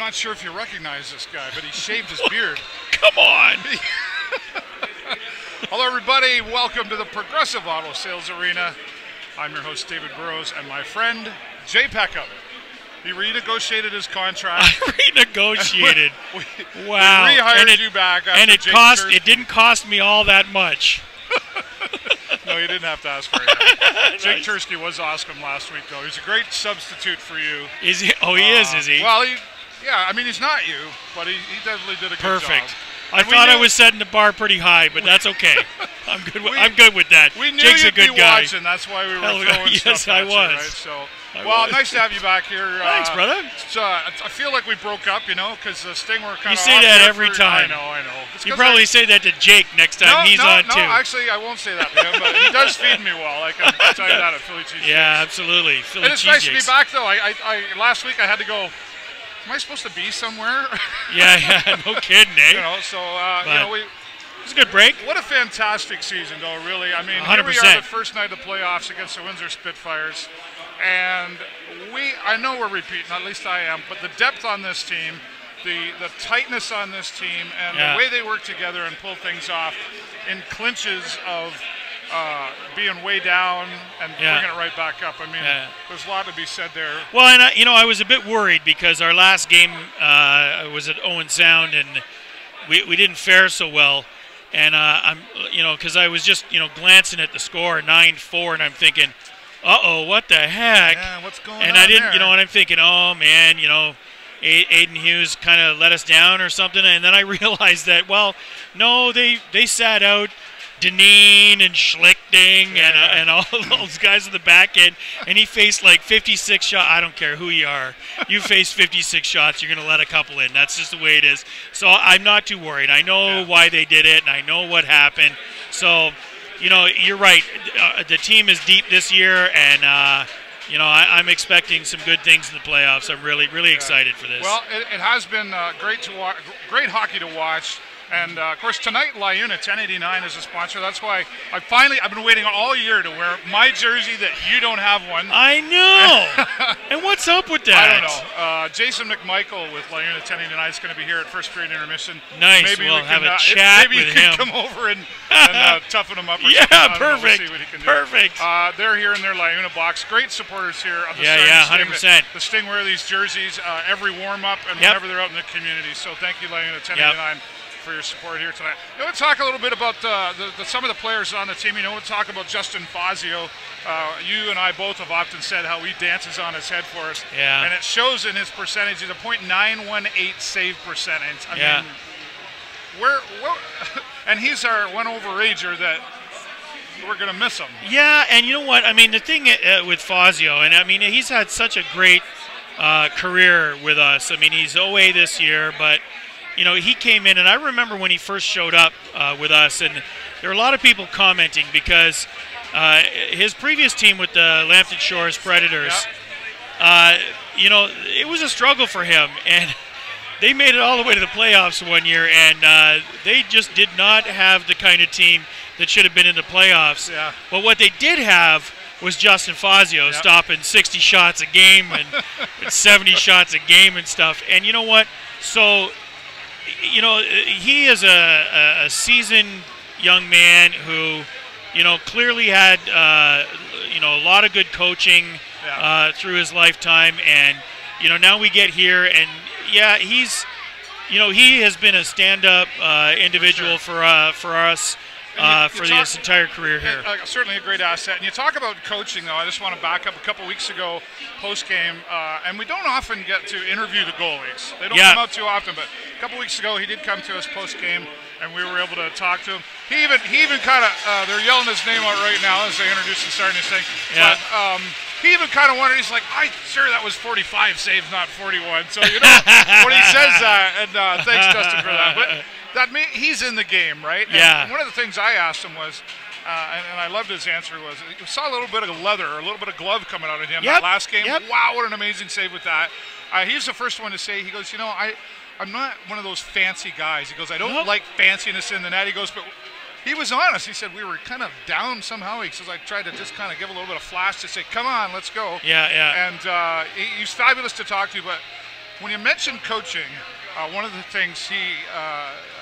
not sure if you recognize this guy, but he shaved his beard. Come on. Hello, everybody. Welcome to the Progressive Auto Sales Arena. I'm your host, David Burrows, and my friend, Jay Peckham. He renegotiated his contract. Renegotiated. Wow. We rehired you back after and it didn't cost me all that much. No, you didn't have to ask for it. Jake Tursky was awesome last week, though. He's a great substitute for you. Is he? Oh, he is he? Well, I mean, he's not you, but he definitely did a good job. Perfect. I thought I was setting the bar pretty high, but that's okay. I'm good. I'm good with that. We knew Jake's you'd a good be guy. Watching. That's why we were throwing yes, stuff at I was. You, right? So, nice to have you back here. Thanks, brother. I feel like we broke up, because the Sting were kind of. You say that every time. I know. You probably say that to Jake next time he's on too. No, actually, I won't say that to him, but he does feed me well. I can tell you that at Philly Cheese. Yeah, absolutely. Philly and it's nice to be back, though. Last week I had to go. Am I supposed to be somewhere? Yeah, no kidding, eh? It was a good break. What a fantastic season, though, really. I mean, 100%. Here we are, the first night of the playoffs against the Windsor Spitfires. And I know we're repeating, at least I am, but the depth on this team, the tightness on this team, and the way they work together and pull things off in clinches of being way down and bringing it right back up. I mean, there's a lot to be said there. Well, and I was a bit worried because our last game was at Owen Sound, and we didn't fare so well. And because I was just glancing at the score 9-4, and I'm thinking, what the heck? Yeah, what's going on? And I didn't, and I'm thinking, oh man, Aiden Hughes kind of let us down or something. And then I realized that, well, no, they sat out Deneen and Schlichting and all those guys in the back end, and he faced like 56 shots. I don't care who you are. You face 56 shots, you're going to let a couple in. That's just the way it is. So I'm not too worried. I know why they did it, and I know what happened. So, you're right. The team is deep this year, and I'm expecting some good things in the playoffs. I'm really, really excited for this. Well, it has been great to watch, great hockey to watch. And, of course, tonight, LaUna 1089 is a sponsor. That's why I've been waiting all year to wear my jersey that you don't have one. I know. And what's up with that? I don't know. Jason McMichael with LaUna 1089 is going to be here at first period intermission. Nice. Maybe we'll we have can, a chat maybe with you him. Can come over and toughen him up or something. Yeah, perfect. We'll see what he can do. Perfect. They're here in their LaUna box. Great supporters here of the Sarnia Sting. 100%. The Sting wear these jerseys every warm-up and whenever they're out in the community. So thank you, LaUna 1089. For your support here tonight. We'll talk a little bit about some of the players on the team. We'll talk about Justin Fazio. You and I both have often said how he dances on his head for us. Yeah. And it shows in his percentage. He's a .918 save percentage. I mean, and he's our one overager that we're going to miss him. Yeah, and you know what? I mean, the thing with Fazio, and I mean, he's had such a great career with us. I mean, he's OA this year, but he came in, and I remember when he first showed up with us, and there were a lot of people commenting because his previous team with the Lambton Shores Predators, it was a struggle for him, and they made it all the way to the playoffs one year, and they just did not have the kind of team that should have been in the playoffs. Yeah. But what they did have was Justin Fazio stopping 60 shots a game and 70 shots a game and stuff. And you know what? So he is a seasoned young man who, clearly had, a lot of good coaching through his lifetime. And, now we get here and, he's, he has been a stand-up individual for us. For his entire career here. Certainly a great asset. And you talk about coaching, though. I just want to back up a couple weeks ago, post-game, and we don't often get to interview the goalies. They don't come out too often, but a couple weeks ago he did come to us post-game, and we were able to talk to him. He even kind of, they're yelling his name out right now as they introduce the Sarnia Sting. Yeah. But, he even kind of wondered, he's like, I'm sure that was 45 saves, not 41. So, when he says that, and thanks, Justin, for that. But that means he's in the game, right? And one of the things I asked him was, and I loved his answer, was you saw a little bit of leather, or a little bit of glove coming out of him that last game. Wow, what an amazing save with that. He's the first one to say, he goes, I'm not one of those fancy guys. He goes, I don't like fanciness in the net. He goes, but he was honest. He said we were kind of down somehow. He says I tried to just kind of give a little bit of flash to say, come on, let's go. Yeah. And he's fabulous to talk to, but when you mention coaching, one of the things he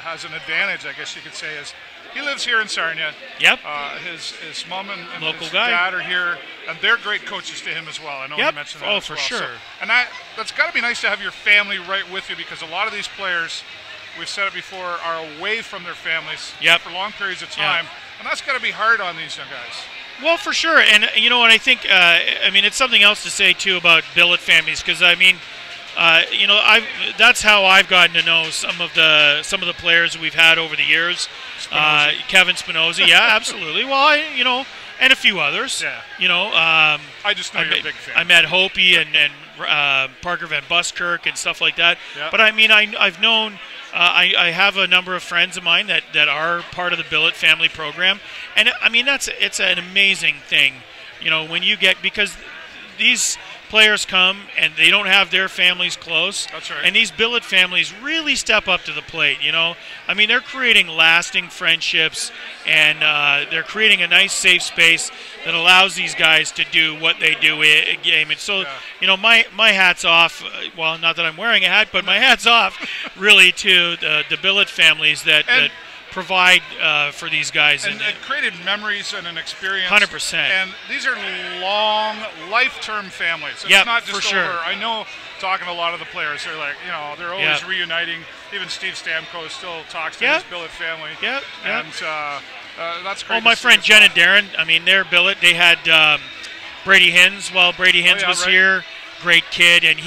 has an advantage, I guess you could say, is he lives here in Sarnia. Yep. His mom and local his guy. dad are here, and they're great coaches to him as well. I know you mentioned that. Oh, as for well. sure. So, and that's got to be nice to have your family right with you, because a lot of these players, we've said it before, are away from their families for long periods of time, and that's got to be hard on these young guys. Well, for sure, and you know, and I think, I mean, it's something else to say too about billet families, because I mean, you know, that's how I've gotten to know some of the players we've had over the years. Kevin Spinozzi, yeah, absolutely. Well, you know, and a few others. Yeah. You know, I just know you're a big fan. I met Hopi and Parker Van Buskirk and stuff like that. Yeah. But I mean, I've known. I have a number of friends of mine that are part of the billet family program, and I mean it's an amazing thing, you know, when you get, because these players come and they don't have their families close. That's right. And these billet families really step up to the plate, you know. I mean, they're creating lasting friendships, and they're creating a nice safe space that allows these guys to do what they do in a game. And so, you know, my hat's off. Well, not that I'm wearing a hat, but my hat's off really to the billet families that provide for these guys. And created memories and an experience. 100%. And these are long, life-term families. It's not just over. I know, talking to a lot of the players, they're like, you know, they're always reuniting. Even Steve Stamkos still talks to his billet family. And that's great. Oh, my friend Jen and Darren, I mean, they're billet. They had Brady Hins while Brady Hins was here. Great kid. And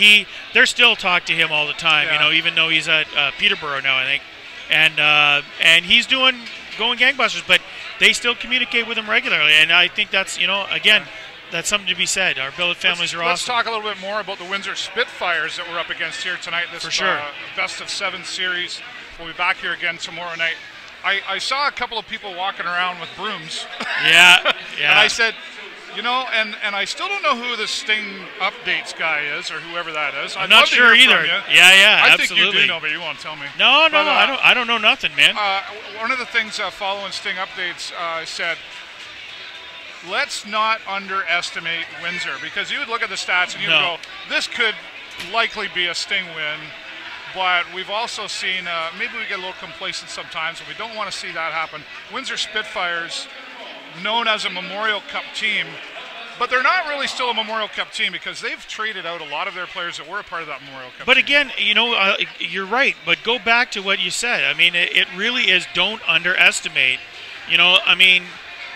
they're still talk to him all the time, you know, even though he's at Peterborough now, I think. And he's going gangbusters, but they still communicate with him regularly, and I think that's, you know, again, that's something to be said. Our billet families are awesome. Let's talk a little bit more about the Windsor Spitfires that we're up against here tonight. This best of 7 series. We'll be back here again tomorrow night. I saw a couple of people walking around with brooms. Yeah. And I said, you know, and I still don't know who the Sting updates guy is, or whoever that is. I'm not sure either. Yeah, I absolutely. think you do know, but you won't tell me. No, but, I don't know nothing, man. One of the things following Sting updates said, let's not underestimate Windsor, because you would look at the stats and you would go, this could likely be a Sting win. But we've also seen, maybe we get a little complacent sometimes, and we don't want to see that happen. Windsor Spitfires, known as a Memorial Cup team, but they're not really still a Memorial Cup team, because they've traded out a lot of their players that were a part of that Memorial Cup But team. Again, you know, you're right, but go back to what you said. I mean, it really is, don't underestimate. You know, I mean,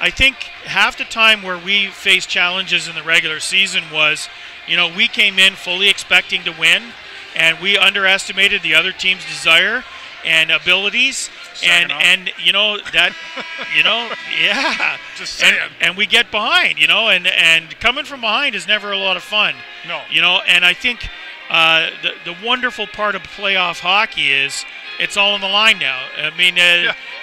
I think half the time where we faced challenges in the regular season was, you know, we came in fully expecting to win, and we underestimated the other team's desire and abilities. And you know that, you know, just saying. And we get behind, you know, and coming from behind is never a lot of fun. No. You know, and I think the wonderful part of playoff hockey is it's all on the line now. I mean,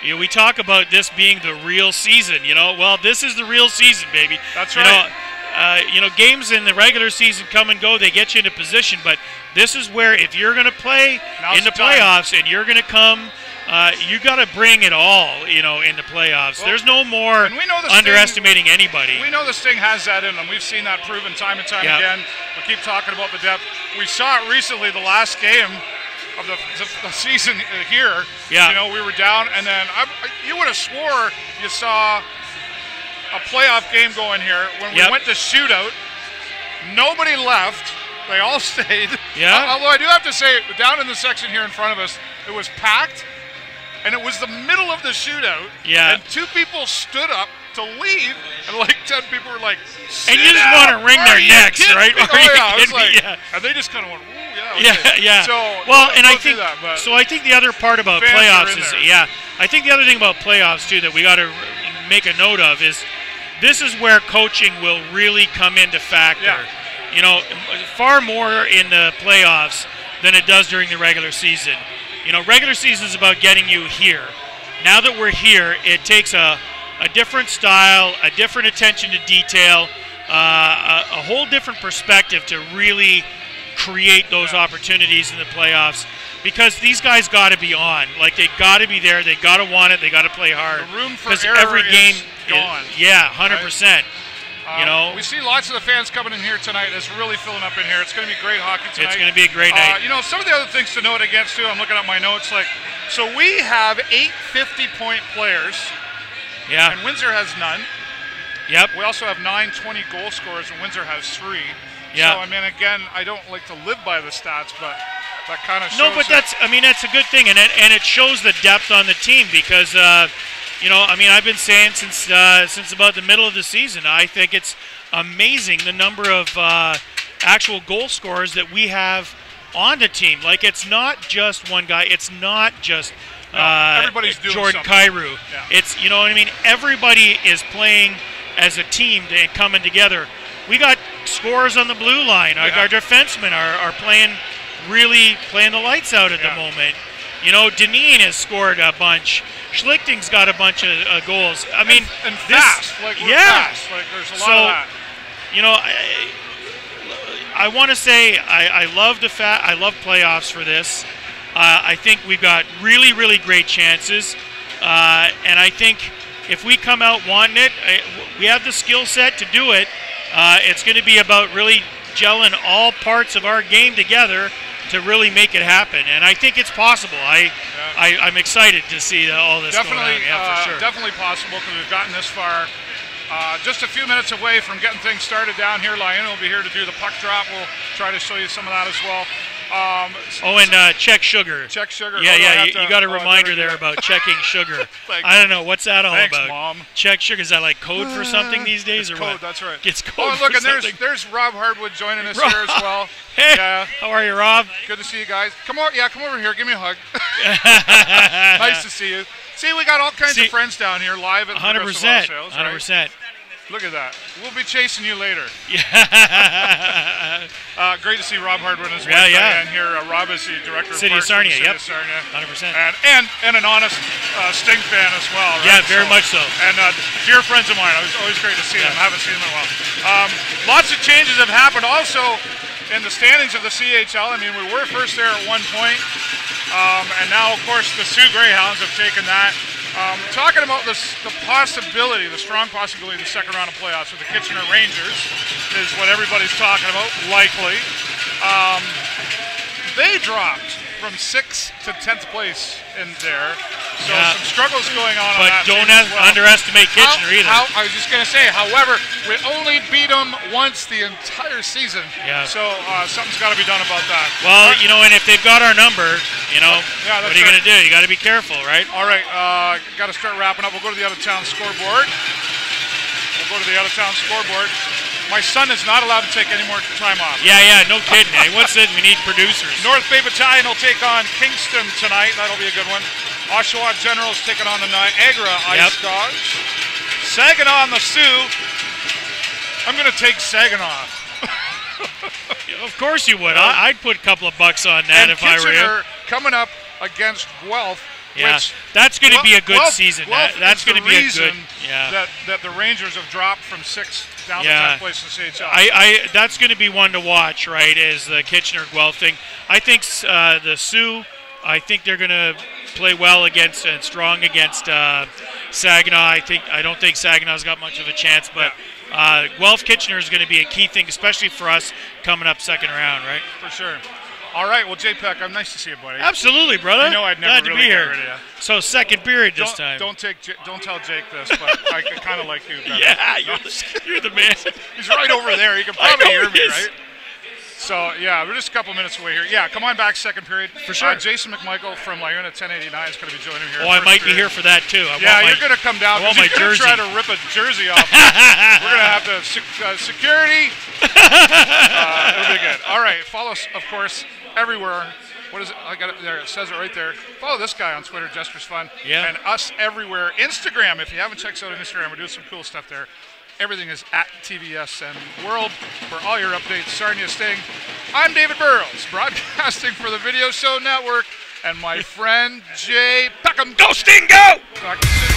you know, we talk about this being the real season, you know. Well, this is the real season, baby. That's right. You know, games in the regular season come and go. They get you into position. But this is where, if you're going to play in the playoffs and you're going to come, you got to bring it all, you know, in the playoffs. Well, there's no more underestimating anybody. We know the Sting has that in them. We've seen that proven time and time again. We keep talking about the depth. We saw it recently, the last game of the season here. Yeah. You know, we were down, and then you would have swore you saw a playoff game going here. When we went to shootout, nobody left. They all stayed. Yeah. Although I do have to say, down in the section here in front of us, it was packed, and it was the middle of the shootout. Yeah. And 2 people stood up to leave, and like 10 people were like, and you just want to wring their necks, right? And they just kind of went, ooh, yeah. So, well, and I think so. I think the other part about playoffs is, I think the other thing about playoffs too that we got to make a note of is this is where coaching will really come into factor. Yeah. You know, far more in the playoffs than it does during the regular season. You know, regular season is about getting you here. Now that we're here, it takes a different style, a different attention to detail, a whole different perspective to really create those opportunities in the playoffs, because these guys got to be on. Like, they got to be there. They got to want it. They got to play hard. The room for error every game is gone. 100%. We see lots of the fans coming in here tonight. It's really filling up in here. It's going to be great hockey tonight. It's going to be a great night. Some of the other things to note against, too, I'm looking at my notes. So we have 8 50-point players. Yeah. And Windsor has none. Yep. We also have 9 20-goal scorers, and Windsor has 3. Yeah. So, again, I don't like to live by the stats, but that kind of shows. No, but that's a good thing, and it shows the depth on the team because, I've been saying since about the middle of the season, I think it's amazing the number of actual goal scorers that we have on the team. Like, it's not just one guy. It's not just everybody's doing Jordan something. Kyrou. Yeah. It's, everybody is playing as a team and coming together. We got scorers on the blue line. Our defensemen are playing the lights out at the moment. Deneen has scored a bunch. Schlichting's got a bunch of goals. And fast. We're fast. There's a lot of that. I want to say I love I love playoffs for this. I think we've got really, really great chances. And I think if we come out wanting it, we have the skill set to do it. It's going to be about really gelling all parts of our game together to really make it happen, and I think it's possible. I'm excited to see all this going on. Yeah, for sure. Definitely possible because we've gotten this far. Just a few minutes away from getting things started down here. Lyon will be here to do the puck drop. We'll try to show you some of that as well. Check sugar. Check sugar. Yeah, you got a reminder there about checking sugar. I don't know what's that all about. Mom. Check sugar, is that like code for something these days, or code, what? That's right. It's code. Oh, look, for and something. there's Rob Hardwood joining us here as well. Hey, yeah. How are you, Rob? Good to see you guys. Come over here. Give me a hug. Nice to see you. See, we got all kinds of friends down here live at 100%. Sales, 100%. Look at that. We'll be chasing you later. Yeah. Great to see Rob Hardwood and his wife Diane here. Rob is the director City of of Sarnia. City Yep. of Sarnia. 100%. And an honest Sting fan as well. Right? Yeah, very much so. And dear friends of mine. It was always great to see them. I haven't seen them in a while. Lots of changes have happened also in the standings of the CHL. We were first there at one point. And now, of course, the Sioux Greyhounds have taken that. Talking about the possibility, the strong possibility of the second round of playoffs with the Kitchener Rangers is what everybody's talking about, likely. They dropped from 6th to 10th place in there. So some struggles going on but that. But don't underestimate Kitchener either. I was just going to say, however, we only beat them once the entire season. Yeah. So something's got to be done about that. Well, and if they've got our number, what are you going to do? You got to be careful, right? All right. Got to start wrapping up. We'll go to the out-of-town scoreboard. My son is not allowed to take any more time off. Yeah, no kidding. Hey, what's it? We need producers. North Bay Battalion will take on Kingston tonight. That'll be a good one. Oshawa Generals taking on the Niagara Ice Dogs. Saginaw and the Sioux. I'm going to take Saginaw. Of course you would. I'd put a couple of bucks on that if I were you. Kitchener coming up against Guelph. Yeah, that's going to be a good season. That's going to be a good. Yeah. That the Rangers have dropped from 6th down to 10th place in the CHL. That's going to be one to watch, right? Is the Kitchener-Guelph thing. I think the Sioux. I think they're going to play well against and strong against Saginaw. I don't think Saginaw's got much of a chance, but Guelph-Kitchener is going to be a key thing, especially for us coming up second round, right? For sure. All right, well, Jay Peck, I'm nice to see you, buddy. Absolutely, brother. I know I'd never Glad really to be get here. rid of you. So second period this time. Don't tell Jake this, but I kind of like you better. Yeah, you're the man. He's right over there. You can probably hear me, right? So, we're just a couple minutes away here. Yeah, come on back, second period. For sure. Jason McMichael from Lyon at 1089 is going to be joining me here. Oh, I might be here for that, too. You're going to come down. I want my jersey. Try to rip a jersey off. We're going to have to security. It'll be good. All right, follow us, of course, everywhere. What is it? I got it there. It says it right there. Follow this guy on Twitter, Jester's Fun. Yeah. And us everywhere. Instagram, if you haven't checked out Instagram, we're doing some cool stuff there. Everything is at TVS and World for all your updates. Sarnia Sting. I'm David Burrows, broadcasting for the Video Show Network, and my friend Jay Peckham. Go Sting, go! Talk to you soon.